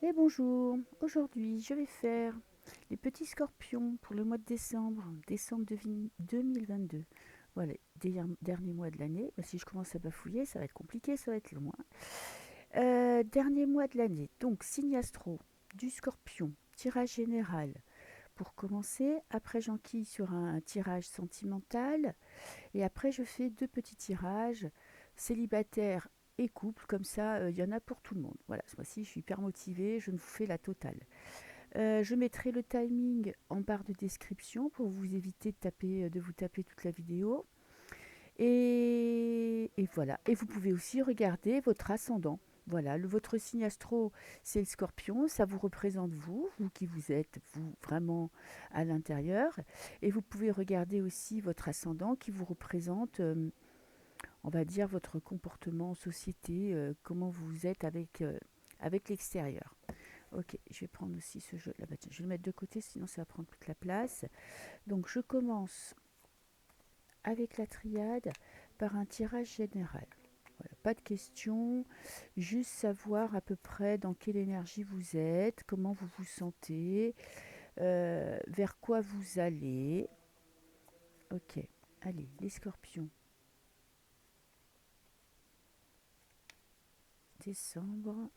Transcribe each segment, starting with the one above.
Et bonjour, aujourd'hui je vais faire les petits scorpions pour le mois de décembre, décembre 2022. Voilà, dernier mois de l'année. Bah, si je commence à bafouiller, ça va être compliqué, ça va être long, hein. Dernier mois de l'année, donc signe astro, du scorpion, tirage général. Pour commencer, après j'enquille sur un tirage sentimental et après je fais deux petits tirages célibataire et couple, comme ça il y en a pour tout le monde. Voilà, ce mois-ci je suis hyper motivée, je vous fais la totale. Je mettrai le timing en barre de description pour vous éviter de vous taper toute la vidéo. Et voilà. Et vous pouvez aussi regarder votre ascendant. Voilà, votre signe astro, c'est le scorpion, ça vous représente vous, vous qui vous êtes, vous vraiment à l'intérieur. Et vous pouvez regarder aussi votre ascendant qui vous représente, on va dire, votre comportement en société, comment vous êtes avec l'extérieur. Ok, je vais prendre aussi ce jeu là. Je vais le mettre de côté, sinon ça va prendre toute la place. Donc je commence avec la triade par un tirage général. Voilà, pas de questions, juste savoir à peu près dans quelle énergie vous êtes, comment vous vous sentez, vers quoi vous allez. Ok, allez, les scorpions. Décembre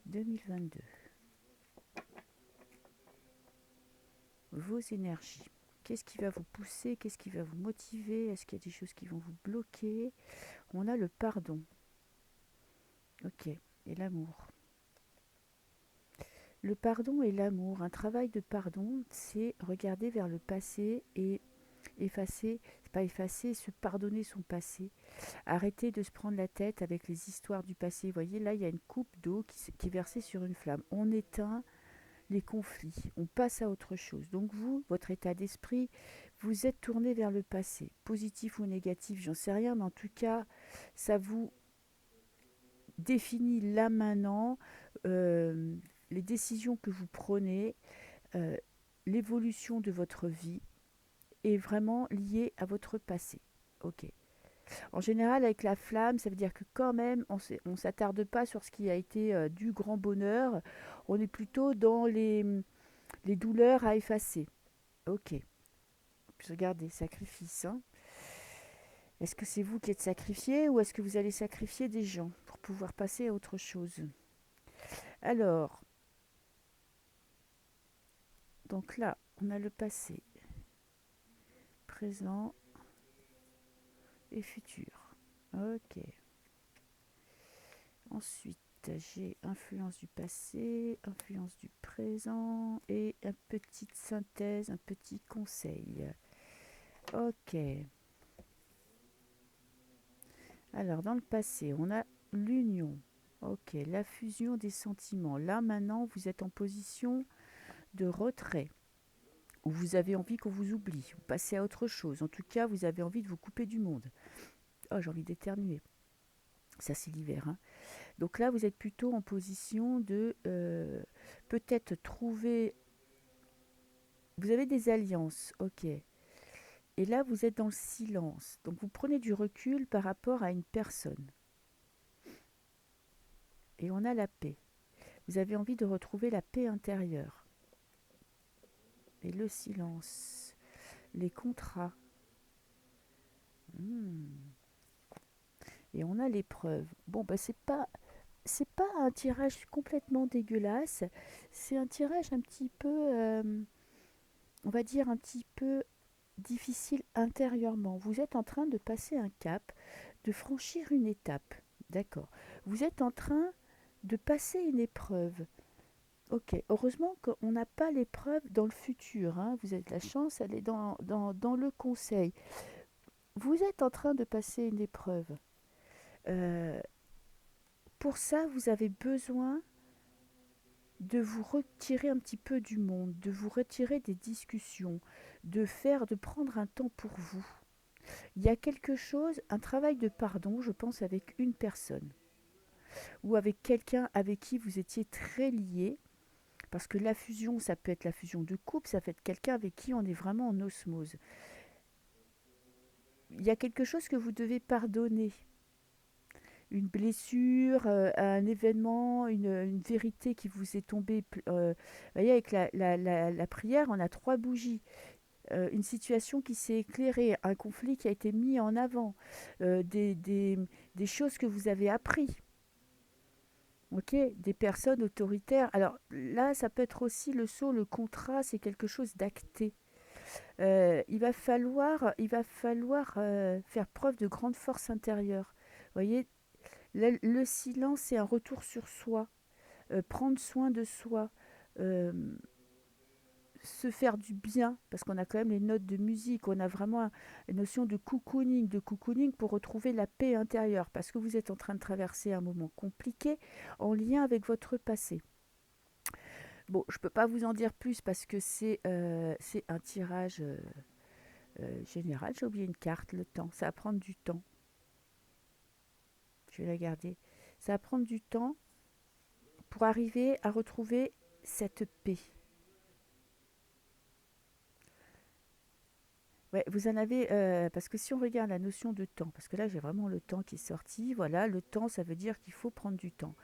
2022. Vos énergies. Qu'est-ce qui va vous pousser? Qu'est-ce qui va vous motiver? Est-ce qu'il y a des choses qui vont vous bloquer? On a le pardon. Ok. Et l'amour. Le pardon et l'amour. Un travail de pardon, c'est regarder vers le passé et effacer, c'est pas effacer, se pardonner son passé. Arrêter de se prendre la tête avec les histoires du passé. Vous voyez, là, il y a une coupe d'eau qui est versée sur une flamme. On éteint les conflits, on passe à autre chose. Donc vous, votre état d'esprit, vous êtes tourné vers le passé, positif ou négatif, j'en sais rien, mais en tout cas, ça vous définit là maintenant euh, les décisions que vous prenez, euh, l'évolution de votre vie est vraiment liée à votre passé. Ok. En général, avec la flamme, ça veut dire que quand même, on ne s'attarde pas sur ce qui a été du grand bonheur. On est plutôt dans les douleurs à effacer. Ok. Puis regardez, sacrifice, hein. Est-ce que c'est vous qui êtes sacrifié ou est-ce que vous allez sacrifier des gens pour pouvoir passer à autre chose? Alors, donc là, on a le passé, présent et futur. Ok. Ensuite, j'ai influence du passé, influence du présent et une petite synthèse, un petit conseil. Ok. Alors, dans le passé, on a l'union. Ok, la fusion des sentiments. Là, maintenant, vous êtes en position de retrait, où vous avez envie qu'on vous oublie, vous passez à autre chose. En tout cas, vous avez envie de vous couper du monde. Oh, j'ai envie d'éternuer. Ça, c'est l'hiver, hein. Donc là, vous êtes plutôt en position de peut-être trouver. Vous avez des alliances, ok. Et là, vous êtes dans le silence. Donc vous prenez du recul par rapport à une personne. Et on a la paix. Vous avez envie de retrouver la paix intérieure. Et le silence. Les contrats. Hmm. Et on a l'épreuve. Bon, bah c'est pas un tirage complètement dégueulasse. C'est un tirage un petit peu, on va dire un petit peu difficile intérieurement. Vous êtes en train de passer un cap, de franchir une étape. D'accord. Vous êtes en train de passer une épreuve. Ok. Heureusement qu'on n'a pas l'épreuve dans le futur, hein. Vous avez de la chance, elle est dans le conseil. Vous êtes en train de passer une épreuve. Euh, pour ça, vous avez besoin de vous retirer un petit peu du monde, de vous retirer des discussions, de prendre un temps pour vous. Il y a quelque chose, un travail de pardon, je pense, avec une personne ou avec quelqu'un avec qui vous étiez très lié, parce que la fusion, ça peut être la fusion de couple, ça peut être quelqu'un avec qui on est vraiment en osmose. Il y a quelque chose que vous devez pardonner, une blessure, un événement, une vérité qui vous est tombée. Vous voyez, avec la prière, on a trois bougies. Une situation qui s'est éclairée, un conflit qui a été mis en avant, des choses que vous avez appris. Ok, des personnes autoritaires. Alors là, ça peut être aussi le sceau, le contrat, c'est quelque chose d'acté. Il va falloir faire preuve de grande force intérieure. Vous voyez, le silence, c'est un retour sur soi, prendre soin de soi, euh, se faire du bien, parce qu'on a quand même les notes de musique, on a vraiment une notion de cocooning pour retrouver la paix intérieure, parce que vous êtes en train de traverser un moment compliqué en lien avec votre passé. Bon, je ne peux pas vous en dire plus parce que c'est un tirage général. J'ai oublié une carte, le temps. Ça va prendre du temps. Je vais la garder. Ça va prendre du temps pour arriver à retrouver cette paix. Ouais, vous en avez, parce que si on regarde la notion de temps, parce que là j'ai vraiment le temps qui est sorti, voilà, le temps ça veut dire qu'il faut prendre du temps.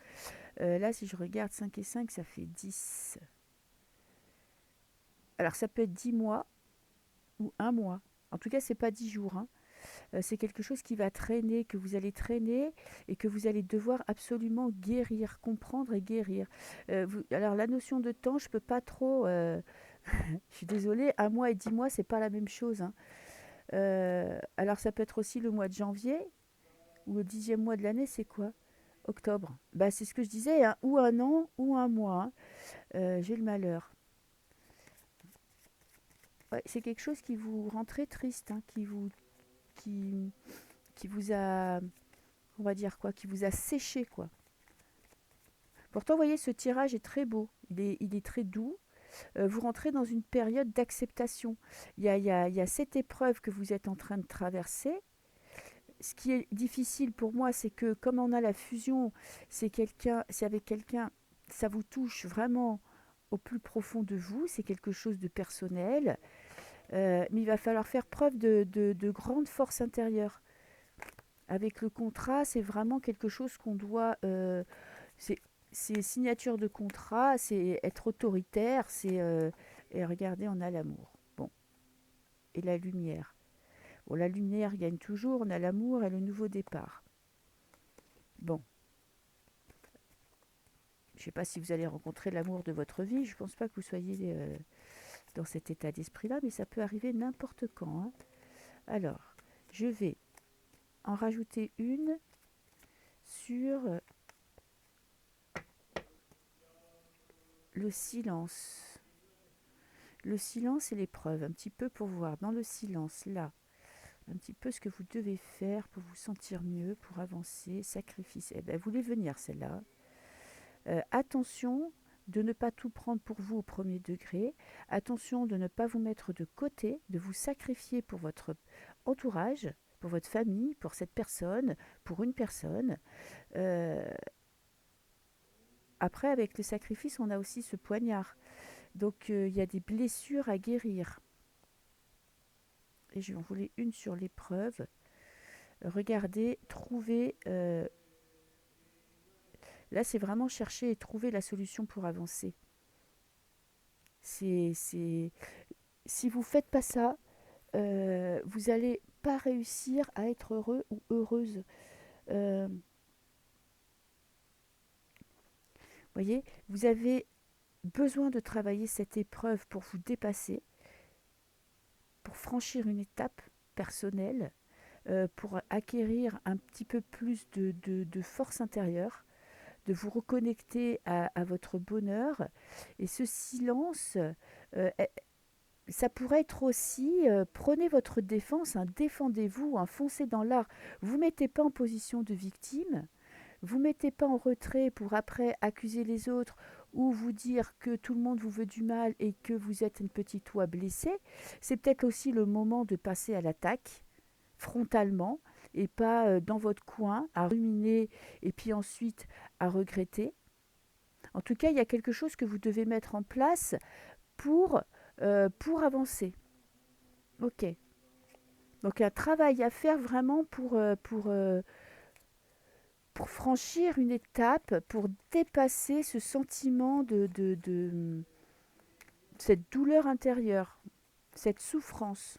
Là si je regarde 5 et 5 ça fait 10. Alors ça peut être 10 mois ou un mois. En tout cas c'est pas 10 jours, hein. C'est quelque chose qui va traîner, que vous allez traîner et que vous allez devoir absolument guérir, comprendre et guérir. Alors la notion de temps, je peux pas trop. Je suis désolée, un mois et 10 mois, c'est pas la même chose, hein. Alors ça peut être aussi le mois de janvier ou le 10e mois de l'année, c'est quoi? Octobre. Bah, c'est ce que je disais, hein, ou un an ou un mois, hein. J'ai le malheur. Ouais, c'est quelque chose qui vous rend très triste, hein, qui, qui vous a, on va dire quoi, qui vous a séché, quoi. Pourtant, vous voyez, ce tirage est très beau, il est très doux. Vous rentrez dans une période d'acceptation. Il y a cette épreuve que vous êtes en train de traverser. Ce qui est difficile pour moi, c'est que comme on a la fusion, c'est avec quelqu'un, ça vous touche vraiment au plus profond de vous, c'est quelque chose de personnel, mais il va falloir faire preuve de grande force intérieure. Avec le contrat, c'est vraiment quelque chose qu'on doit, c'est signature de contrat, c'est être autoritaire, et regardez, on a l'amour. Bon, et la lumière. Bon, la lumière gagne toujours, on a l'amour et le nouveau départ. Bon, je ne sais pas si vous allez rencontrer l'amour de votre vie, je ne pense pas que vous soyez dans cet état d'esprit-là, mais ça peut arriver n'importe quand, hein. Alors, je vais en rajouter une sur le silence. Le silence et l'épreuve, un petit peu pour voir dans le silence, là, un petit peu ce que vous devez faire pour vous sentir mieux, pour avancer, sacrifice. Eh bien, vous voulez venir celle-là. Attention de ne pas tout prendre pour vous au premier degré. Attention de ne pas vous mettre de côté, de vous sacrifier pour votre entourage, pour votre famille, pour cette personne, pour une personne. Euh, Après, avec le sacrifice, on a aussi ce poignard. Donc, il y a des blessures à guérir. Et je vais en voulais une sur l'épreuve. Regardez, trouvez. Là, c'est vraiment chercher et trouver la solution pour avancer. C'est, si vous ne faites pas ça, vous n'allez pas réussir à être heureux ou heureuse. Voyez, vous avez besoin de travailler cette épreuve pour vous dépasser, pour franchir une étape personnelle, pour acquérir un petit peu plus de force intérieure, de vous reconnecter à votre bonheur. Et ce silence, euh, ça pourrait être aussi, prenez votre défense, hein, défendez-vous, hein, foncez dans l'art. Vous ne mettez pas en position de victime, vous ne mettez pas en retrait pour après accuser les autres ou vous dire que tout le monde vous veut du mal et que vous êtes une petite oie blessée. C'est peut-être aussi le moment de passer à l'attaque frontalement et pas dans votre coin à ruminer et puis ensuite à regretter. En tout cas, il y a quelque chose que vous devez mettre en place pour avancer. Ok. Donc un travail à faire vraiment pour franchir une étape, pour dépasser ce sentiment cette douleur intérieure, cette souffrance.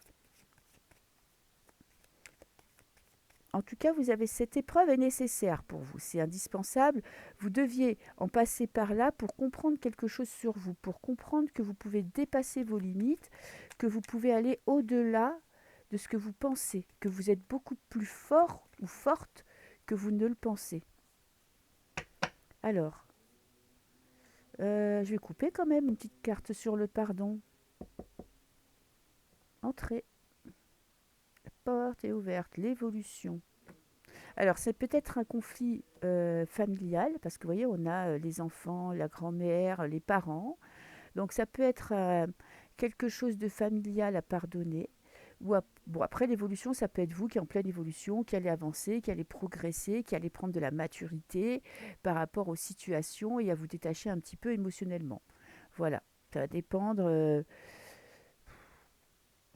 En tout cas, vous avez cette épreuve est nécessaire pour vous, c'est indispensable. Vous deviez en passer par là pour comprendre quelque chose sur vous, pour comprendre que vous pouvez dépasser vos limites, que vous pouvez aller au-delà de ce que vous pensez, que vous êtes beaucoup plus fort ou forte que vous ne le pensez. Alors, je vais couper quand même une petite carte sur le pardon. Entrée. La porte est ouverte. L'évolution. Alors, c'est peut-être un conflit familial, parce que vous voyez, on a les enfants, la grand-mère, les parents. Donc, ça peut être quelque chose de familial à pardonner. Bon, après, l'évolution, ça peut être vous qui êtes en pleine évolution, qui allez avancer, qui allez progresser, qui allez prendre de la maturité par rapport aux situations et à vous détacher un petit peu émotionnellement. Voilà, ça va dépendre de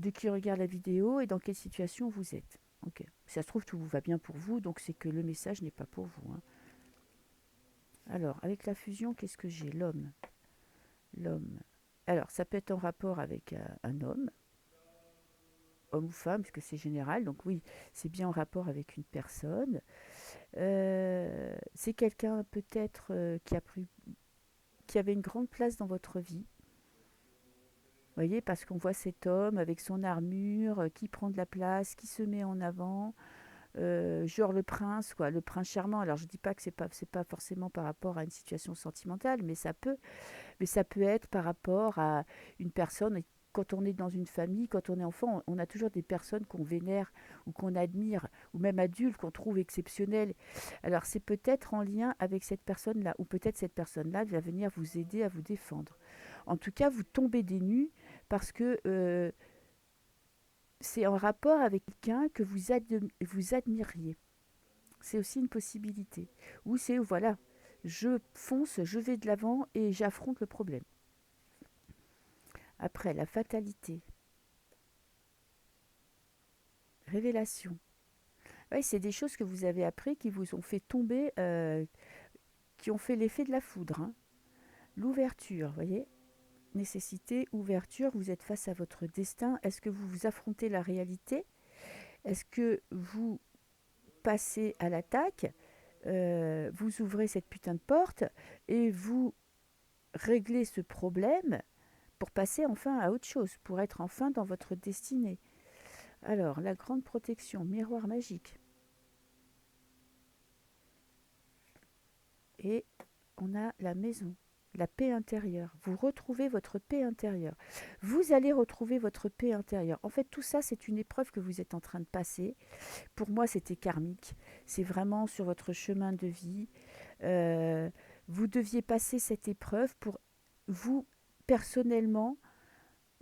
qui regarde la vidéo et dans quelle situation vous êtes. Ok. Si ça se trouve, tout vous va bien pour vous, donc c'est que le message n'est pas pour vous, hein. Alors, avec la fusion, qu'est-ce que j'ai? L'homme. L'homme. Alors, ça peut être en rapport avec un homme ou femme, puisque c'est général, donc oui, c'est bien en rapport avec une personne. C'est quelqu'un peut-être qui avait une grande place dans votre vie. Vous voyez, parce qu'on voit cet homme avec son armure, qui prend de la place, qui se met en avant, genre le prince, quoi, le prince charmant. Alors je dis pas que c'est pas forcément par rapport à une situation sentimentale, mais ça peut être par rapport à une personne. Quand on est dans une famille, quand on est enfant, on a toujours des personnes qu'on vénère ou qu'on admire, ou même adultes qu'on trouve exceptionnelles. Alors c'est peut-être en lien avec cette personne-là, ou peut-être cette personne-là va venir vous aider à vous défendre. En tout cas, vous tombez des nues parce que c'est en rapport avec quelqu'un que vous admiriez. C'est aussi une possibilité. Ou c'est, voilà, je fonce, je vais de l'avant et j'affronte le problème. Après, la fatalité. Révélation. Oui, c'est des choses que vous avez appris qui vous ont fait tomber, qui ont fait l'effet de la foudre, hein. L'ouverture, vous voyez. Nécessité, ouverture, vous êtes face à votre destin. Est-ce que vous affrontez la réalité? Est-ce que vous passez à l'attaque? Vous ouvrez cette putain de porte et vous réglez ce problème pour passer enfin à autre chose, pour être enfin dans votre destinée. Alors, la grande protection, miroir magique. Et on a la maison, la paix intérieure. Vous retrouvez votre paix intérieure. Vous allez retrouver votre paix intérieure. En fait, tout ça, c'est une épreuve que vous êtes en train de passer. Pour moi, c'était karmique. C'est vraiment sur votre chemin de vie. Euh, Vous deviez passer cette épreuve pour vous, personnellement,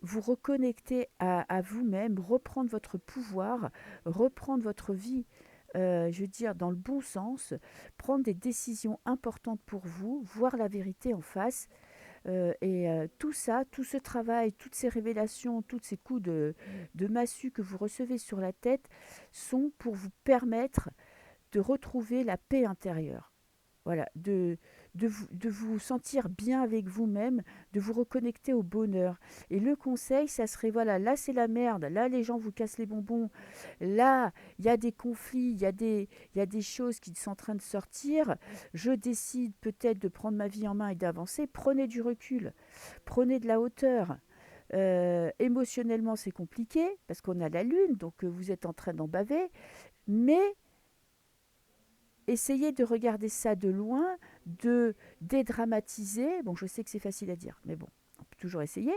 vous reconnecter à vous-même, reprendre votre pouvoir, reprendre votre vie, je veux dire, dans le bon sens, prendre des décisions importantes pour vous, voir la vérité en face. Tout ça, tout ce travail, toutes ces révélations, tous ces coups de massue que vous recevez sur la tête sont pour vous permettre de retrouver la paix intérieure. Voilà, de vous sentir bien avec vous-même, de vous reconnecter au bonheur. Et le conseil, ça serait, voilà, là c'est la merde, là les gens vous cassent les bonbons, là il y a des conflits, il y a des choses qui sont en train de sortir, je décide peut-être de prendre ma vie en main et d'avancer, prenez du recul, prenez de la hauteur. Émotionnellement c'est compliqué, parce qu'on a la lune, donc vous êtes en train d'en baver, mais essayez de regarder ça de loin, de dédramatiser. Bon, je sais que c'est facile à dire, mais bon, on peut toujours essayer.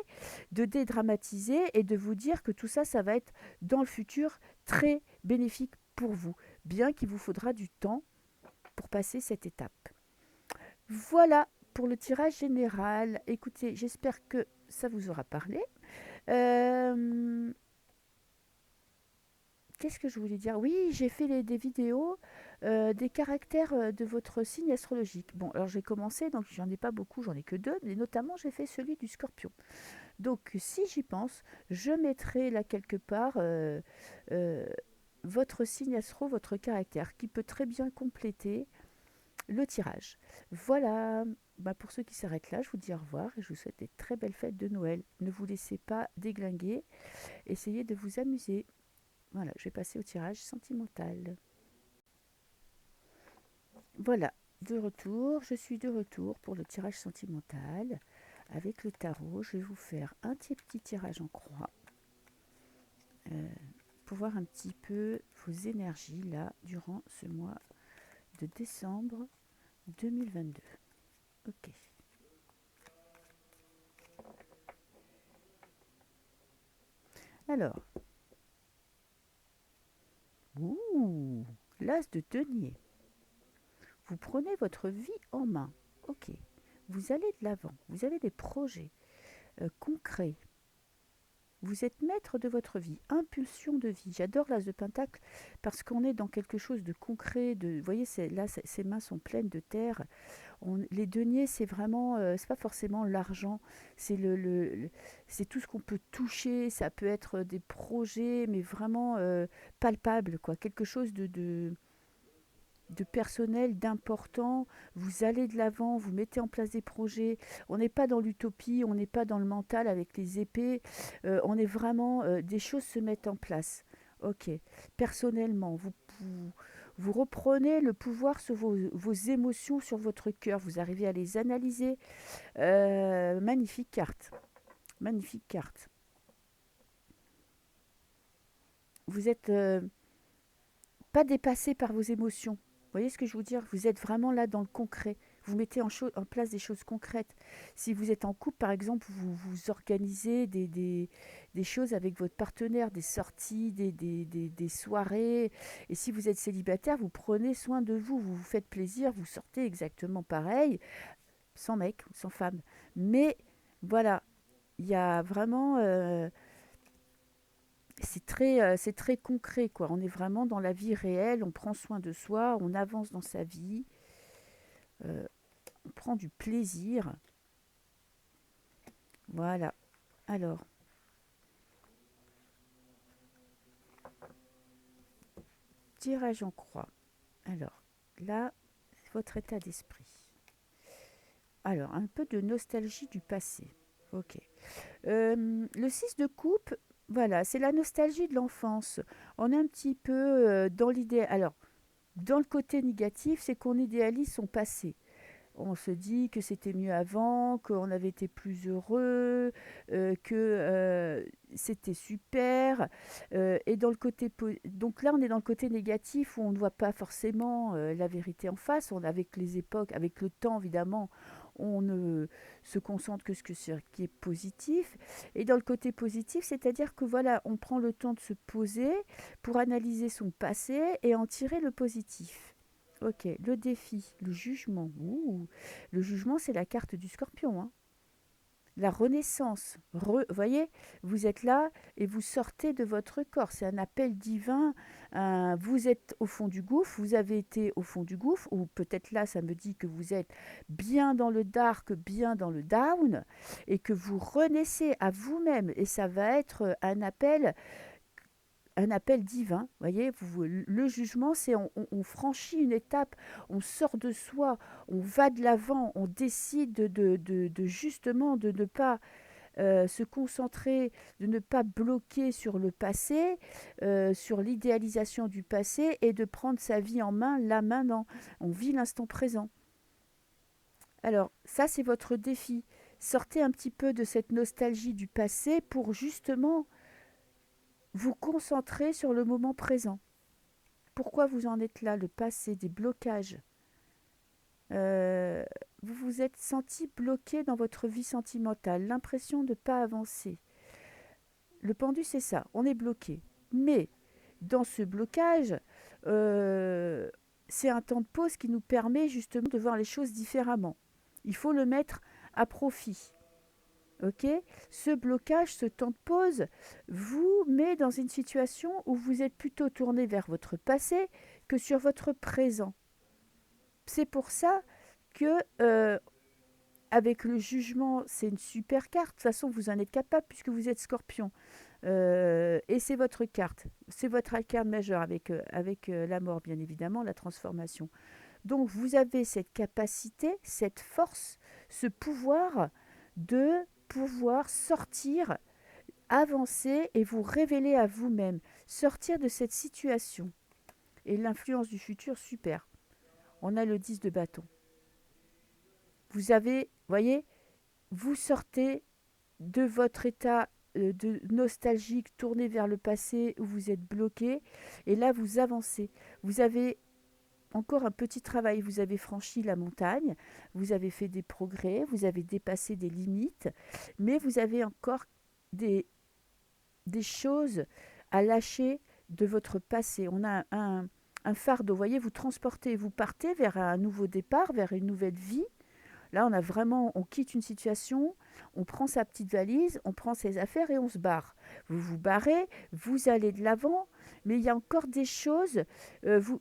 De dédramatiser et de vous dire que tout ça, ça va être dans le futur très bénéfique pour vous, bien qu'il vous faudra du temps pour passer cette étape. Voilà pour le tirage général. Écoutez, j'espère que ça vous aura parlé. Euh, Qu'est-ce que je voulais dire? Oui, j'ai fait des vidéos des caractères de votre signe astrologique. Bon, alors j'ai commencé, donc j'en ai pas beaucoup, j'en ai que deux, mais notamment j'ai fait celui du Scorpion. Donc si j'y pense, je mettrai là quelque part euh, votre signe astro, votre caractère, qui peut très bien compléter. le tirage. Voilà, bah, pour ceux qui s'arrêtent là, je vous dis au revoir et je vous souhaite des très belles fêtes de Noël. Ne vous laissez pas déglinguer, essayez de vous amuser. Voilà, je vais passer au tirage sentimental. Voilà, de retour, je suis de retour pour le tirage sentimental. Avec le tarot, je vais vous faire un petit tirage en croix euh, pour voir un petit peu vos énergies là durant ce mois de décembre 2022. Ok. Alors, ouh, l'as de denier. Vous prenez votre vie en main. Ok. Vous allez de l'avant. Vous avez des projets concrets. Vous êtes maître de votre vie, impulsion de vie. J'adore l'as de pentacle parce qu'on est dans quelque chose de concret. Vous voyez, là, ses mains sont pleines de terre. Les deniers, c'est vraiment, c'est pas forcément l'argent, c'est c'est tout ce qu'on peut toucher. Ça peut être des projets, mais vraiment palpables, quoi. Quelque chose de personnel, d'important. Vous allez de l'avant, vous mettez en place des projets. On n'est pas dans l'utopie, on n'est pas dans le mental avec les épées. On est vraiment, des choses se mettent en place. Ok. Personnellement, vous reprenez le pouvoir sur vos émotions, sur votre cœur. Vous arrivez à les analyser. Magnifique carte. Magnifique carte. Vous n'êtes pas dépassé par vos émotions. Vous voyez ce que je veux dire? Vous êtes vraiment là dans le concret. Vous mettez en place des choses concrètes. Si vous êtes en couple, par exemple, vous organisez des choses avec votre partenaire, des sorties, des soirées. Et si vous êtes célibataire, vous prenez soin de vous, vous vous faites plaisir, vous sortez exactement pareil, sans mec ou sans femme. Mais voilà, il y a vraiment... c'est très concret, quoi. On est vraiment dans la vie réelle, on prend soin de soi, on avance dans sa vie, euh, on prend du plaisir. Voilà. Alors, tirage en croix. Alors, là, votre état d'esprit. Alors, un peu de nostalgie du passé. Ok. Le 6 de coupe, voilà, c'est la nostalgie de l'enfance. On est un petit peu dans l'idée. Alors, dans le côté négatif, c'est qu'on idéalise son passé. On se dit que c'était mieux avant, qu'on avait été plus heureux, que c'était super. Et dans le côté donc là, on est dans le côté négatif où on ne voit pas forcément la vérité en face. Avec les époques, avec le temps évidemment, on ne se concentre que sur ce qui est positif. Et dans le côté positif, c'est-à-dire que voilà, on prend le temps de se poser pour analyser son passé et en tirer le positif. Ok, le défi, le jugement. Ouh, le jugement, c'est la carte du scorpion, hein. La renaissance. Voyez, vous êtes là et vous sortez de votre corps. C'est un appel divin. Vous êtes au fond du gouffre, vous avez été au fond du gouffre, ou peut-être là, ça me dit que vous êtes bien dans le dark, bien dans le down, et que vous renaissez à vous-même. Et ça va être un appel divin. Voyez, le jugement, c'est on franchit une étape, on sort de soi, on va de l'avant, on décide justement de ne pas se concentrer, de ne pas bloquer sur le passé, sur l'idéalisation du passé et de prendre sa vie en main là maintenant. On vit l'instant présent. Alors, ça, c'est votre défi. Sortez un petit peu de cette nostalgie du passé pour justement vous concentrer sur le moment présent. Pourquoi vous en êtes là? Le passé, des blocages. Euh, vous vous êtes senti bloqué dans votre vie sentimentale, l'impression de ne pas avancer. Le pendu, c'est ça, on est bloqué. Mais dans ce blocage, euh, c'est un temps de pause qui nous permet justement de voir les choses différemment. Il faut le mettre à profit. Ok? Ce blocage, ce temps de pause, vous met dans une situation où vous êtes plutôt tourné vers votre passé que sur votre présent. C'est pour ça que avec le jugement, c'est une super carte. De toute façon, vous en êtes capable puisque vous êtes scorpion. Et c'est votre carte. C'est votre arcane majeure avec la mort, bien évidemment, la transformation. Donc vous avez cette capacité, cette force, ce pouvoir de pouvoir sortir, avancer et vous révéler à vous-même, sortir de cette situation. Et l'influence du futur, super. On a le 10 de bâton. Vous avez, voyez, vous sortez de votre état de nostalgique tourné vers le passé où vous êtes bloqué et là vous avancez. Vous avez encore un petit travail, vous avez franchi la montagne, vous avez fait des progrès, vous avez dépassé des limites, mais vous avez encore des, des choses à lâcher de votre passé. On a un fardeau, vous voyez, vous transportez, vous partez vers un nouveau départ, vers une nouvelle vie. Là, on a vraiment, on quitte une situation, on prend sa petite valise, on prend ses affaires et on se barre. Vous vous barrez, vous allez de l'avant, mais il y a encore des choses vous,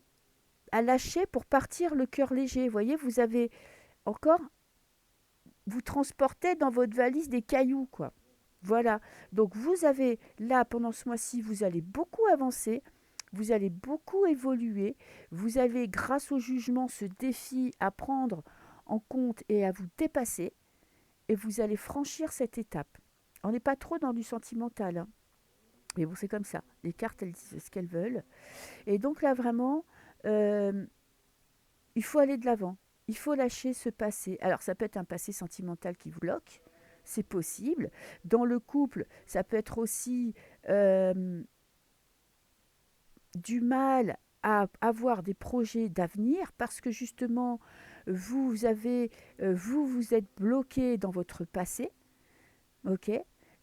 à lâcher pour partir le cœur léger. Vous voyez, vous avez encore, vous transportez dans votre valise des cailloux, quoi. Voilà. Donc vous avez là, pendant ce mois-ci, vous allez beaucoup avancer, vous allez beaucoup évoluer, vous avez, grâce au jugement, ce défi à prendre en compte et à vous dépasser, et vous allez franchir cette étape. On n'est pas trop dans du sentimental, hein. Mais bon, c'est comme ça. Les cartes, elles disent ce qu'elles veulent. Et donc là, vraiment, euh, il faut aller de l'avant. Il faut lâcher ce passé. Alors, ça peut être un passé sentimental qui vous bloque. C'est possible. Dans le couple, ça peut être aussi euh, du mal à avoir des projets d'avenir parce que justement, vous êtes bloqué dans votre passé. Ok.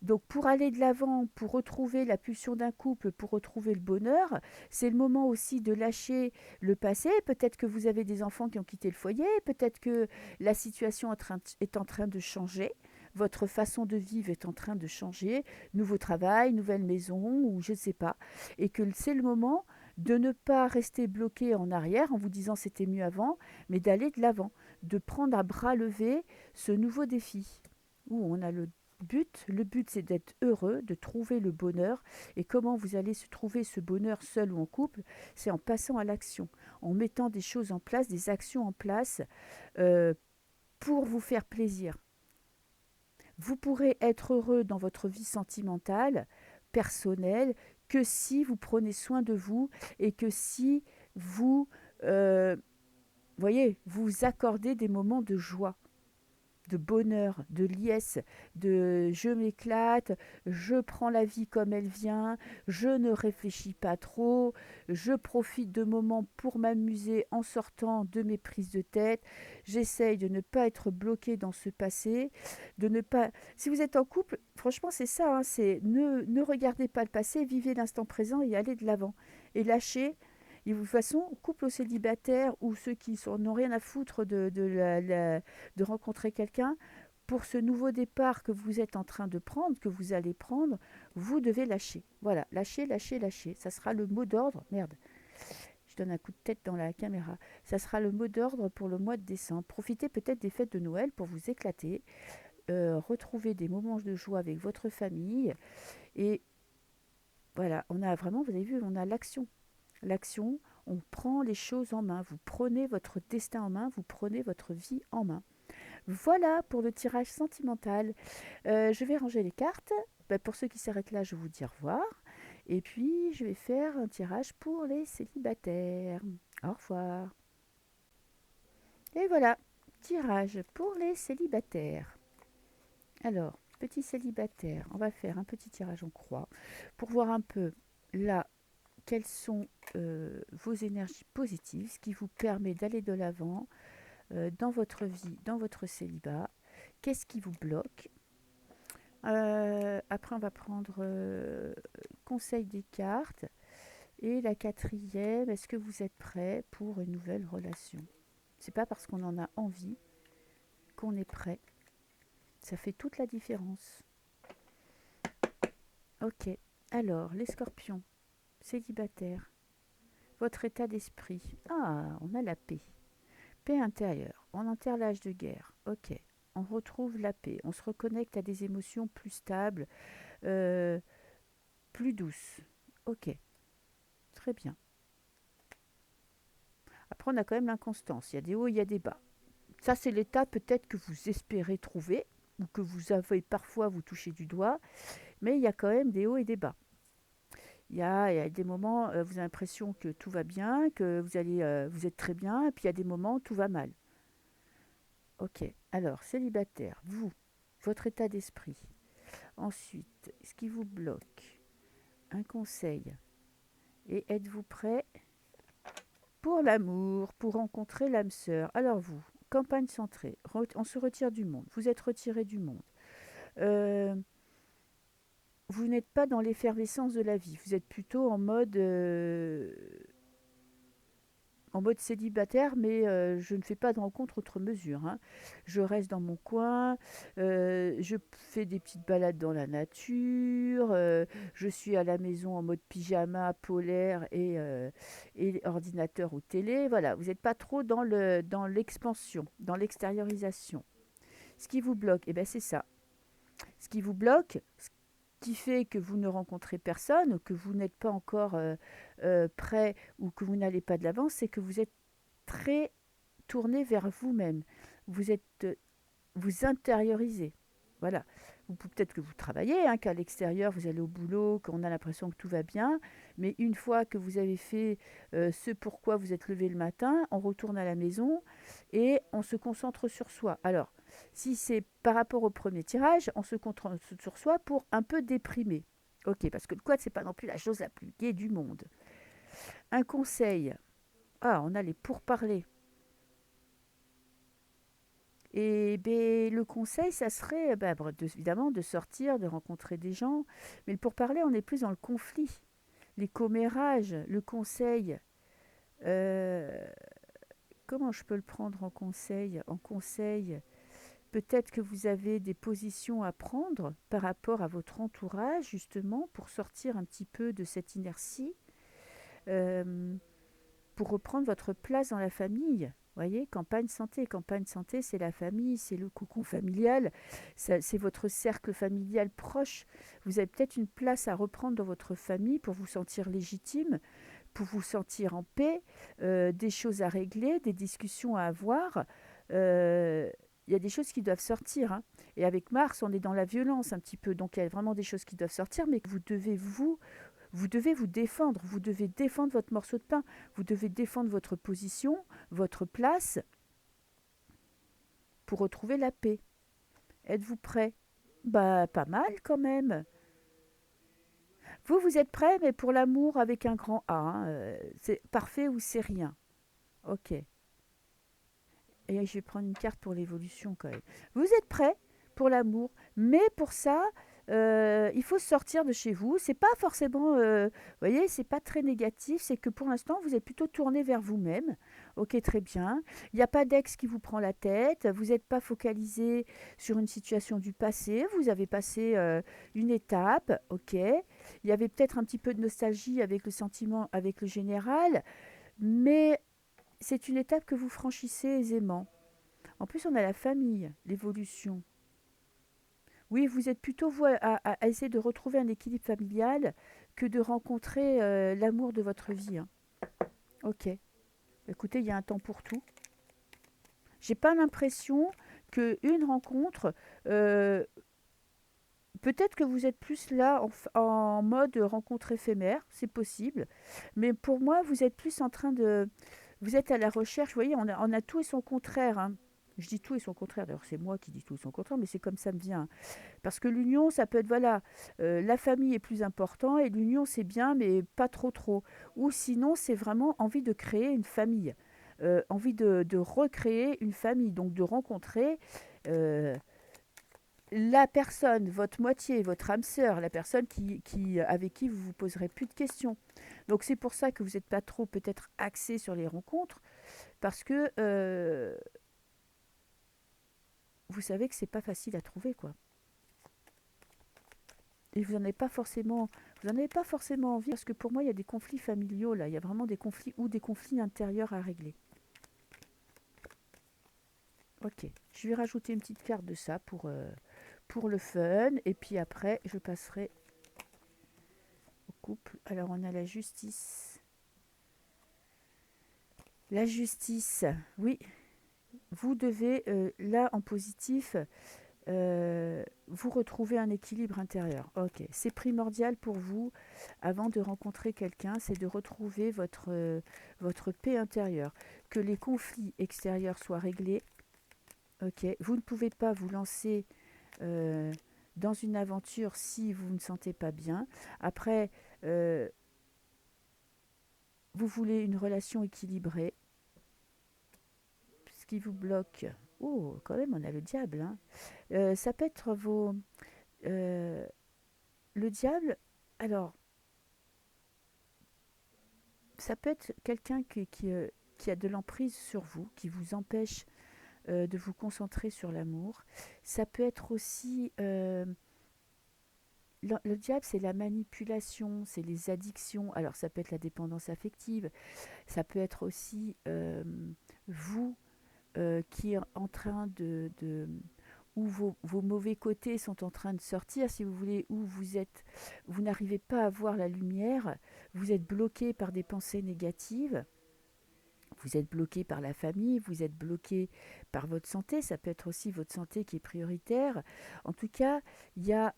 Donc pour aller de l'avant, pour retrouver la pulsion d'un couple, pour retrouver le bonheur, c'est le moment aussi de lâcher le passé. Peut-être que vous avez des enfants qui ont quitté le foyer, peut-être que la situation est en train de changer, votre façon de vivre est en train de changer, nouveau travail, nouvelle maison, ou je ne sais pas. Et que c'est le moment de ne pas rester bloqué en arrière en vous disant c'était mieux avant, mais d'aller de l'avant, de prendre à bras levés ce nouveau défi où on a le but, c'est d'être heureux, de trouver le bonheur. Et comment vous allez se trouver ce bonheur seul ou en couple? C'est en passant à l'action, en mettant des choses en place, des actions en place euh, pour vous faire plaisir. Vous pourrez être heureux dans votre vie sentimentale, personnelle, que si vous prenez soin de vous et que si vous, voyez, vous accordez des moments de joie, de bonheur, de liesse, de je m'éclate, je prends la vie comme elle vient, je ne réfléchis pas trop, je profite de moments pour m'amuser en sortant de mes prises de tête, j'essaye de ne pas être bloqué dans ce passé, de ne pas... Si vous êtes en couple, franchement c'est ça, hein, c'est ne regardez pas le passé, vivez l'instant présent et allez de l'avant. Et lâchez. Et de toute façon, couple aux célibataires ou ceux qui n'ont rien à foutre de rencontrer quelqu'un, pour ce nouveau départ que vous êtes en train de prendre, que vous allez prendre, vous devez lâcher. Voilà, lâcher, lâcher, lâcher. Ça sera le mot d'ordre. Merde, je donne un coup de tête dans la caméra. Ça sera le mot d'ordre pour le mois de décembre. Profitez peut-être des fêtes de Noël pour vous éclater, retrouver des moments de joie avec votre famille. Et voilà, on a vraiment, vous avez vu, on a l'action. L'action, on prend les choses en main. Vous prenez votre destin en main, vous prenez votre vie en main. Voilà pour le tirage sentimental. Je vais ranger les cartes. Pour ceux qui s'arrêtent là, je vous dis au revoir. Et puis, je vais faire un tirage pour les célibataires. Au revoir. Et voilà, tirage pour les célibataires. Alors, petit célibataire, on va faire un petit tirage en croix pour voir un peu là quelles sont vos énergies positives, ce qui vous permet d'aller de l'avant dans votre vie, dans votre célibat. Qu'est-ce qui vous bloque? Après, on va prendre conseil des cartes. Et la quatrième, est-ce que vous êtes prêt pour une nouvelle relation? C'est pas parce qu'on en a envie qu'on est prêt. Ça fait toute la différence. Ok. Alors, les scorpions, célibataires, votre état d'esprit. Ah, on a la paix. Paix intérieure. On enterre l'âge de guerre. Ok. On retrouve la paix. On se reconnecte à des émotions plus stables, euh, plus douces. Ok. Très bien. Après, on a quand même l'inconstance. Il y a des hauts, il y a des bas. Ça, c'est l'état peut-être que vous espérez trouver ou que vous avez parfois vous toucher du doigt, mais il y a quand même des hauts et des bas. Il y a des moments, vous avez l'impression que tout va bien, que vous êtes très bien, et puis il y a des moments où tout va mal. Ok, alors, célibataire, vous, votre état d'esprit. Ensuite, ce qui vous bloque, un conseil. Et êtes-vous prêt pour l'amour, pour rencontrer l'âme sœur? Alors vous, campagne centrée, on se retire du monde, vous êtes retiré du monde. Euh, vous n'êtes pas dans l'effervescence de la vie, vous êtes plutôt en mode célibataire, mais je ne fais pas de rencontre outre mesure, hein. Je reste dans mon coin, je fais des petites balades dans la nature, je suis à la maison en mode pyjama, polaire et ordinateur ou télé. Voilà, vous n'êtes pas trop dans l'expansion, dans l'extériorisation. Ce qui vous bloque, eh ben c'est ça. Ce qui vous bloque, ce qui fait que vous ne rencontrez personne, ou que vous n'êtes pas encore prêt, ou que vous n'allez pas de l'avant, c'est que vous êtes très tourné vers vous-même. Vous êtes, vous intériorisez. Voilà. Peut-être que vous travaillez, hein, qu'à l'extérieur, vous allez au boulot, qu'on a l'impression que tout va bien, mais une fois que vous avez fait ce pourquoi vous êtes levé le matin, on retourne à la maison et on se concentre sur soi. Alors, si c'est par rapport au premier tirage, on se concentre sur soi pour un peu déprimer. Ok, parce que le quad, c'est pas non plus la chose la plus gaie du monde. Un conseil. Ah, on a les pourparlers. Et ben, le conseil, ça serait évidemment de sortir, de rencontrer des gens. Mais pour parler, on est plus dans le conflit, les commérages, le conseil. Euh, comment je peux le prendre en conseil? En conseil, peut-être que vous avez des positions à prendre par rapport à votre entourage, justement, pour sortir un petit peu de cette inertie. Euh, pour reprendre votre place dans la famille. Vous voyez, campagne santé, c'est la famille, c'est le cocon familial, c'est votre cercle familial proche. Vous avez peut-être une place à reprendre dans votre famille pour vous sentir légitime, pour vous sentir en paix, des choses à régler, des discussions à avoir. Il y a des choses qui doivent sortir, hein. Et avec Mars, on est dans la violence un petit peu, donc il y a vraiment des choses qui doivent sortir, mais que vous devez vous défendre, vous devez défendre votre morceau de pain, vous devez défendre votre position, votre place pour retrouver la paix. Êtes-vous prêt? Bah, pas mal quand même. Vous, vous êtes prêt, mais pour l'amour avec un grand A, hein, c'est parfait ou c'est rien. Ok. Et je vais prendre une carte pour l'évolution quand même. Vous êtes prêt pour l'amour, mais pour ça, il faut sortir de chez vous. C'est pas forcément, vous voyez, c'est pas très négatif. C'est que pour l'instant, vous êtes plutôt tourné vers vous-même. Ok, très bien. Il n'y a pas d'ex qui vous prend la tête. Vous n'êtes pas focalisé sur une situation du passé. Vous avez passé une étape. Ok. Il y avait peut-être un petit peu de nostalgie avec le sentiment, avec le général, mais c'est une étape que vous franchissez aisément. En plus, on a la famille, l'évolution. Oui, vous êtes plutôt vous à essayer de retrouver un équilibre familial que de rencontrer l'amour de votre vie, hein. Ok. Écoutez, il y a un temps pour tout. J'ai pas l'impression qu'une rencontre, euh, peut-être que vous êtes plus là en mode rencontre éphémère, c'est possible. Mais pour moi, vous êtes plus en train de, vous êtes à la recherche. Vous voyez, on a tout et son contraire, hein. Je dis tout et son contraire. D'ailleurs, c'est moi qui dis tout et son contraire, mais c'est comme ça me vient. Parce que l'union, ça peut être, voilà, la famille est plus important et l'union, c'est bien, mais pas trop trop. Ou sinon, c'est vraiment envie de créer une famille. Envie de recréer une famille, donc de rencontrer la personne, votre moitié, votre âme sœur, la personne avec qui vous vous poserez plus de questions. Donc c'est pour ça que vous n'êtes pas trop peut-être axé sur les rencontres, parce que vous savez que c'est pas facile à trouver, quoi. Et vous en avez pas forcément envie, parce que pour moi, il y a des conflits familiaux là. Il y a vraiment des conflits ou des conflits intérieurs à régler. Ok, je vais rajouter une petite carte de ça pour le fun, et puis après, je passerai au couple. Alors, on a la justice, La justice, oui, vous devez, là en positif, vous retrouver un équilibre intérieur. Ok, c'est primordial pour vous, avant de rencontrer quelqu'un, c'est de retrouver votre paix intérieure. Que les conflits extérieurs soient réglés. Ok, vous ne pouvez pas vous lancer euh, dans une aventure si vous ne sentez pas bien. Après, euh, vous voulez une relation équilibrée. Ce qui vous bloque. Oh, quand même, on a le diable, hein. Ça peut être euh, le diable, alors, ça peut être quelqu'un qui a de l'emprise sur vous, qui vous empêche de vous concentrer sur l'amour. Ça peut être aussi... le diable, c'est la manipulation, c'est les addictions. Alors, ça peut être la dépendance affective. Ça peut être aussi vous qui est en train où vos mauvais côtés sont en train de sortir, si vous voulez, où vous n'arrivez pas à voir la lumière, vous êtes bloqué par des pensées négatives, vous êtes bloqué par la famille, vous êtes bloqué par votre santé, ça peut être aussi votre santé qui est prioritaire. En tout cas, il y a,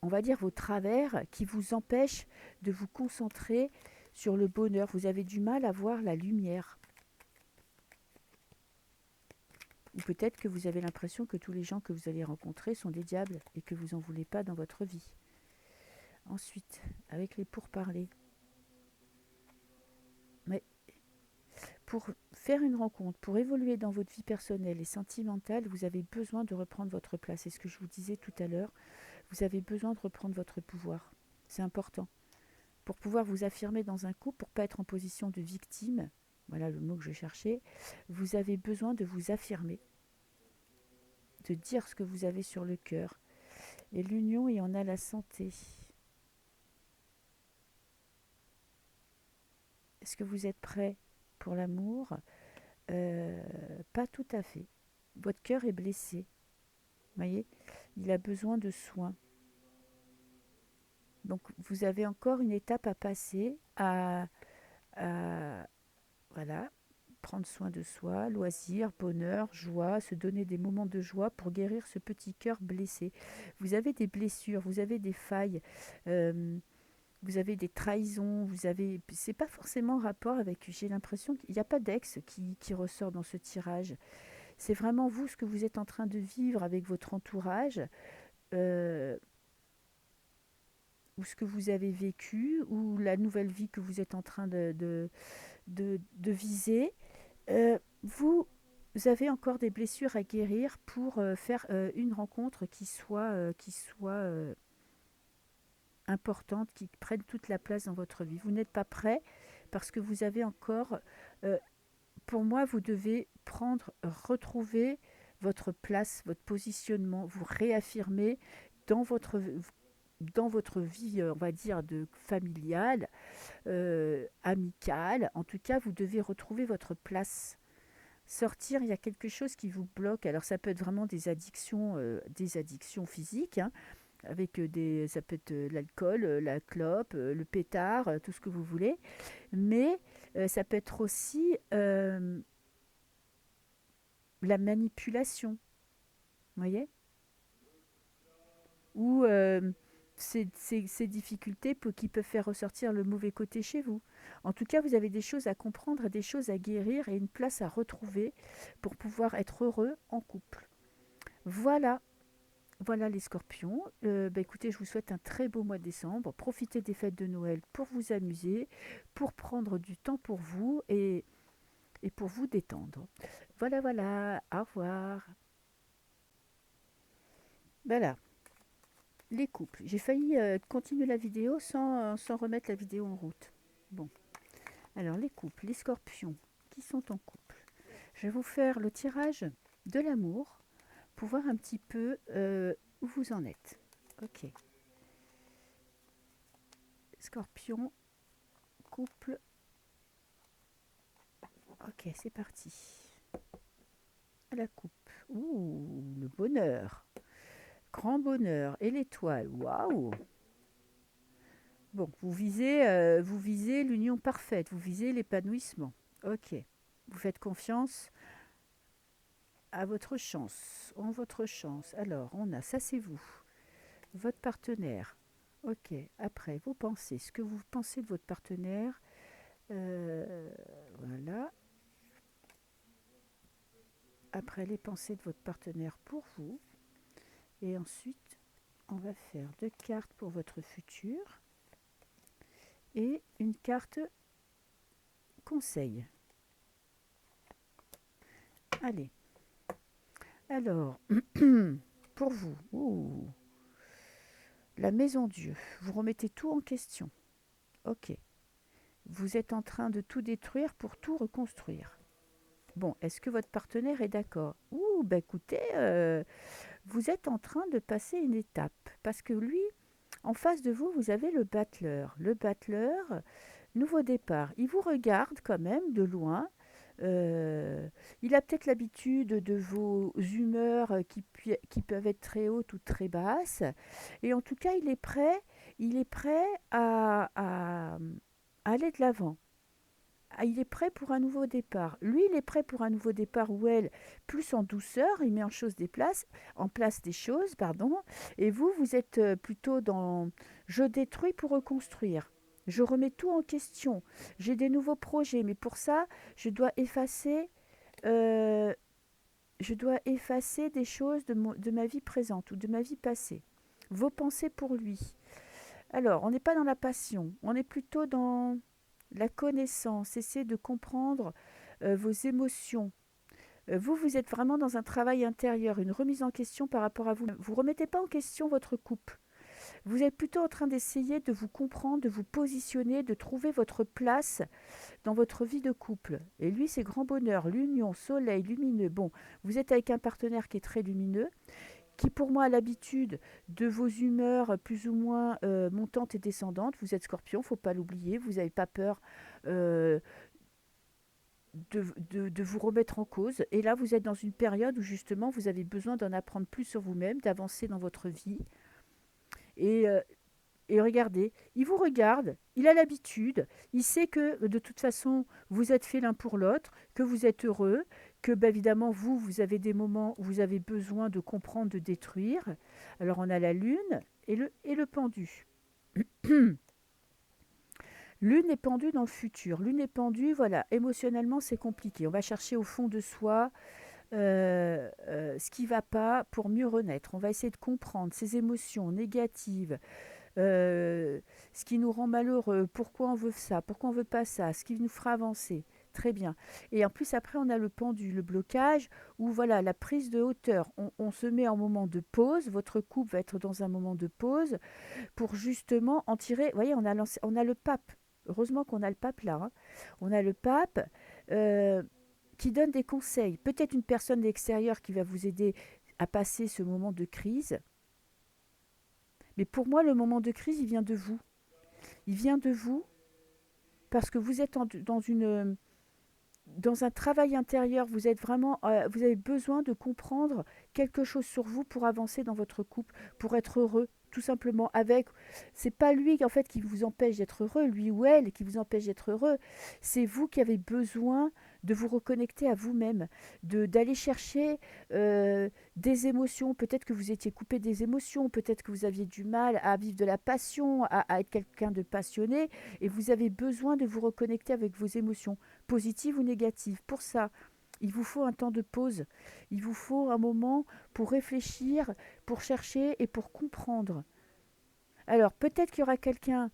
on va dire, vos travers qui vous empêchent de vous concentrer sur le bonheur. Vous avez du mal à voir la lumière. Ou peut-être que vous avez l'impression que tous les gens que vous allez rencontrer sont des diables et que vous n'en voulez pas dans votre vie. Ensuite, avec les pourparlers. Mais pour faire une rencontre, pour évoluer dans votre vie personnelle et sentimentale, vous avez besoin de reprendre votre place. C'est ce que je vous disais tout à l'heure. Vous avez besoin de reprendre votre pouvoir. C'est important. Pour pouvoir vous affirmer dans un couple, pour ne pas être en position de victime, voilà le mot que je cherchais, vous avez besoin de vous affirmer, de dire ce que vous avez sur le cœur. Et l'union, il y en a la santé. Est-ce que vous êtes prêt pour l'amour? Pas tout à fait. Votre cœur est blessé. Vous voyez, il a besoin de soins. Donc vous avez encore une étape à passer à voilà, prendre soin de soi, loisirs, bonheur, joie, se donner des moments de joie pour guérir ce petit cœur blessé. Vous avez des blessures, vous avez des failles, euh, vous avez des trahisons, vous avez. C'est pas forcément en rapport avec. J'ai l'impression qu'il n'y a pas d'ex qui ressort dans ce tirage. C'est vraiment vous, ce que vous êtes en train de vivre avec votre entourage, euh, ou ce que vous avez vécu, ou la nouvelle vie que vous êtes en train de viser. Vous avez encore des blessures à guérir pour faire une rencontre qui soit importante, qui prenne toute la place dans votre vie. Vous n'êtes pas prêt parce que vous avez encore, euh, pour moi, vous devez retrouver votre place, votre positionnement, vous réaffirmer dans votre vie, on va dire, de familiale, amicale. En tout cas, vous devez retrouver votre place. Sortir, il y a quelque chose qui vous bloque. Alors, ça peut être vraiment des addictions physiques, hein, avec ça peut être l'alcool, la clope, le pétard, tout ce que vous voulez. Mais ça peut être aussi la manipulation, vous voyez, ou ces difficultés qui peuvent faire ressortir le mauvais côté chez vous. En tout cas, vous avez des choses à comprendre, des choses à guérir et une place à retrouver pour pouvoir être heureux en couple. Voilà, voilà les scorpions. Écoutez, je vous souhaite un très beau mois de décembre. Profitez des fêtes de Noël pour vous amuser, pour prendre du temps pour vous et pour vous détendre. Voilà, voilà, au revoir. Voilà, les couples. J'ai failli continuer la vidéo sans remettre la vidéo en route. Bon, alors les couples, les scorpions qui sont en couple. Je vais vous faire le tirage de l'amour pour voir un petit peu où vous en êtes. Ok, scorpion, couple. Ok, c'est parti. La coupe. Ouh, le bonheur. Grand bonheur. Et l'étoile. Waouh. Bon, vous visez l'union parfaite, vous visez l'épanouissement. Ok. Vous faites confiance à votre chance, en votre chance. Alors, on a, ça c'est vous, votre partenaire. Ok. Après, vous pensez, ce que vous pensez de votre partenaire. euh, voilà. Après, les pensées de votre partenaire pour vous. Et ensuite, on va faire 2 cartes pour votre futur et une carte conseil. Allez. Alors, pour vous, la maison Dieu, vous remettez tout en question. Ok. Vous êtes en train de tout détruire pour tout reconstruire. Bon, est-ce que votre partenaire est d'accord? Bah écoutez, vous êtes en train de passer une étape. Parce que lui, en face de vous, vous avez le battleur. Le battleur, nouveau départ. Il vous regarde quand même de loin. Euh, il a peut-être l'habitude de vos humeurs qui peuvent être très hautes ou très basses. Et en tout cas, il est prêt à aller de l'avant. Ah, il est prêt pour un nouveau départ. Lui, il est prêt pour un nouveau départ ou elle, plus en douceur, il met en place des choses, pardon. Et vous, vous êtes plutôt dans je détruis pour reconstruire. Je remets tout en question. J'ai des nouveaux projets, mais pour ça, je dois effacer, euh, je dois effacer des choses de ma vie présente ou de ma vie passée. Vos pensées pour lui. Alors, on n'est pas dans la passion, on est plutôt dans la connaissance, essayer de comprendre vos émotions. Vous, vous êtes vraiment dans un travail intérieur, une remise en question par rapport à vous. Vous ne remettez pas en question votre couple. Vous êtes plutôt en train d'essayer de vous comprendre, de vous positionner, de trouver votre place dans votre vie de couple. Et lui, c'est grand bonheur, l'union, soleil, lumineux. Bon, vous êtes avec un partenaire qui est très lumineux, qui pour moi a l'habitude de vos humeurs plus ou moins montantes et descendantes. Vous êtes scorpion, faut pas l'oublier, vous n'avez pas peur euh, de vous remettre en cause. Et là, vous êtes dans une période où justement vous avez besoin d'en apprendre plus sur vous-même, d'avancer dans votre vie. Et, euh, et regardez, il vous regarde, il a l'habitude, il sait que de toute façon, vous êtes fait l'un pour l'autre, que vous êtes heureux, que bah, évidemment, vous avez des moments où vous avez besoin de comprendre, de détruire. Alors on a la lune et le pendu. Lune est pendue dans le futur. Lune est pendue, voilà, émotionnellement c'est compliqué. On va chercher au fond de soi ce qui ne va pas pour mieux renaître. On va essayer de comprendre ces émotions négatives, euh, ce qui nous rend malheureux, pourquoi on veut ça, pourquoi on veut pas ça, ce qui nous fera avancer. Très bien. Et en plus, après, on a le pendu, le blocage, où voilà, la prise de hauteur. On se met en moment de pause. Votre couple va être dans un moment de pause pour justement en tirer. Vous voyez, on a le pape. Heureusement qu'on a le pape là. Hein. On a le pape euh, qui donne des conseils. Peut-être une personne de l'extérieur qui va vous aider à passer ce moment de crise. Mais pour moi, le moment de crise, il vient de vous. Il vient de vous parce que vous êtes dans un travail intérieur. Vous êtes vraiment, vous avez besoin de comprendre quelque chose sur vous pour avancer dans votre couple, pour être heureux. Tout simplement avec, c'est pas lui en fait qui vous empêche d'être heureux, lui ou elle qui vous empêche d'être heureux, c'est vous qui avez besoin de vous reconnecter à vous-même, d'aller chercher des émotions. Peut-être que vous étiez coupé des émotions, peut-être que vous aviez du mal à vivre de la passion, à être quelqu'un de passionné, et vous avez besoin de vous reconnecter avec vos émotions, positives ou négatives. Pour ça, il vous faut un temps de pause, il vous faut un moment pour réfléchir, pour chercher et pour comprendre. Alors peut-être qu'il y aura quelqu'un,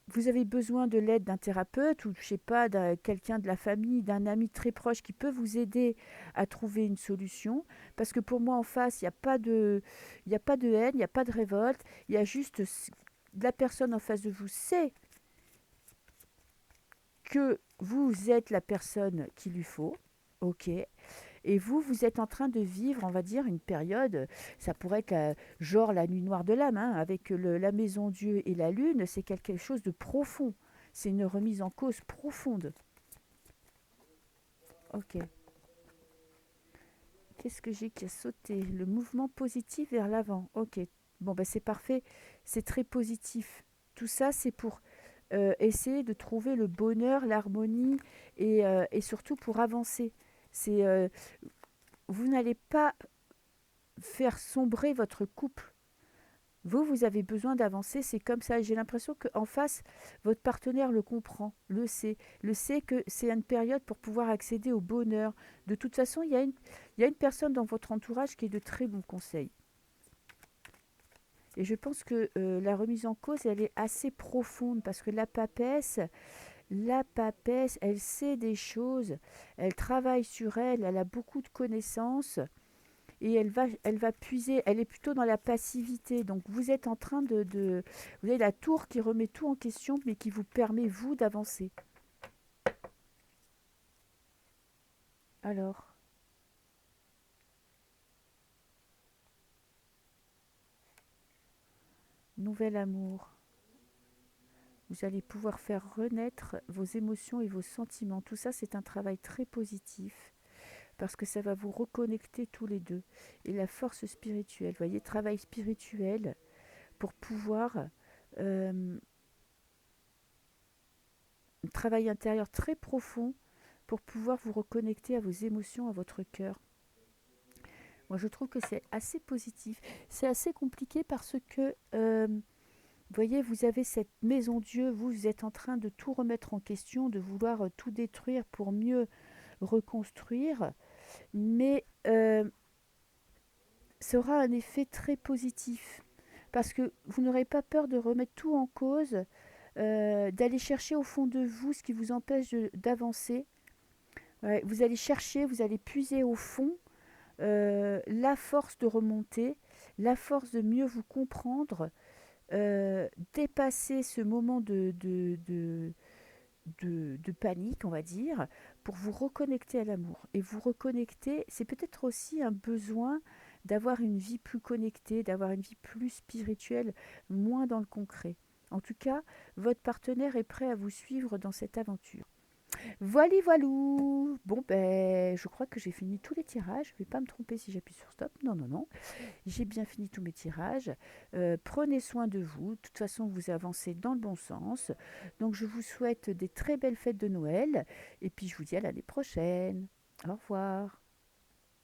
vous avez besoin de l'aide d'un thérapeute ou je sais pas, quelqu'un de la famille, d'un ami très proche qui peut vous aider à trouver une solution. Parce que pour moi en face, il y a pas de haine, il n'y a pas de révolte, il y a juste la personne en face de vous sait que vous êtes la personne qu'il lui faut. Ok, et vous, vous êtes en train de vivre, on va dire, une période, ça pourrait être genre la nuit noire de l'âme, hein, avec la maison Dieu et la lune, c'est quelque chose de profond. C'est une remise en cause profonde. Ok. Qu'est-ce que j'ai qui a sauté? Le mouvement positif vers l'avant. Ok. Bon, ben c'est parfait. C'est très positif. Tout ça, c'est pour... essayez de trouver le bonheur, l'harmonie et surtout pour avancer. C'est, vous n'allez pas faire sombrer votre couple. Vous avez besoin d'avancer, c'est comme ça. J'ai l'impression qu'en face, votre partenaire le comprend, le sait que c'est une période pour pouvoir accéder au bonheur. De toute façon, il y a une personne dans votre entourage qui est de très bons conseils. Et je pense que la remise en cause, elle est assez profonde parce que la papesse, elle sait des choses, elle travaille sur elle, elle a beaucoup de connaissances et elle va puiser, elle est plutôt dans la passivité. Donc vous êtes en train vous avez la tour qui remet tout en question, mais qui vous permet, vous, d'avancer. Alors, nouvel amour. Vous allez pouvoir faire renaître vos émotions et vos sentiments. Tout ça, c'est un travail très positif parce que ça va vous reconnecter tous les deux. Et la force spirituelle, vous voyez, travail spirituel pour pouvoir euh, un travail intérieur très profond pour pouvoir vous reconnecter à vos émotions, à votre cœur. Moi, je trouve que c'est assez positif. C'est assez compliqué parce que, vous voyez, vous avez cette maison Dieu, vous êtes en train de tout remettre en question, de vouloir tout détruire pour mieux reconstruire, mais ça aura un effet très positif parce que vous n'aurez pas peur de remettre tout en cause, d'aller chercher au fond de vous ce qui vous empêche d'avancer. Ouais, vous allez chercher, vous allez puiser au fond la force de remonter, la force de mieux vous comprendre, dépasser ce moment de panique, on va dire, pour vous reconnecter à l'amour. Et vous reconnecter, c'est peut-être aussi un besoin d'avoir une vie plus connectée, d'avoir une vie plus spirituelle, moins dans le concret. En tout cas, votre partenaire est prêt à vous suivre dans cette aventure. Voili voilou. Bon ben, je crois que j'ai fini tous les tirages. Je ne vais pas me tromper si j'appuie sur stop. Non, non, non. J'ai bien fini tous mes tirages. Prenez soin de vous. De toute façon, vous avancez dans le bon sens. Donc, je vous souhaite des très belles fêtes de Noël. Et puis, je vous dis à l'année prochaine. Au revoir.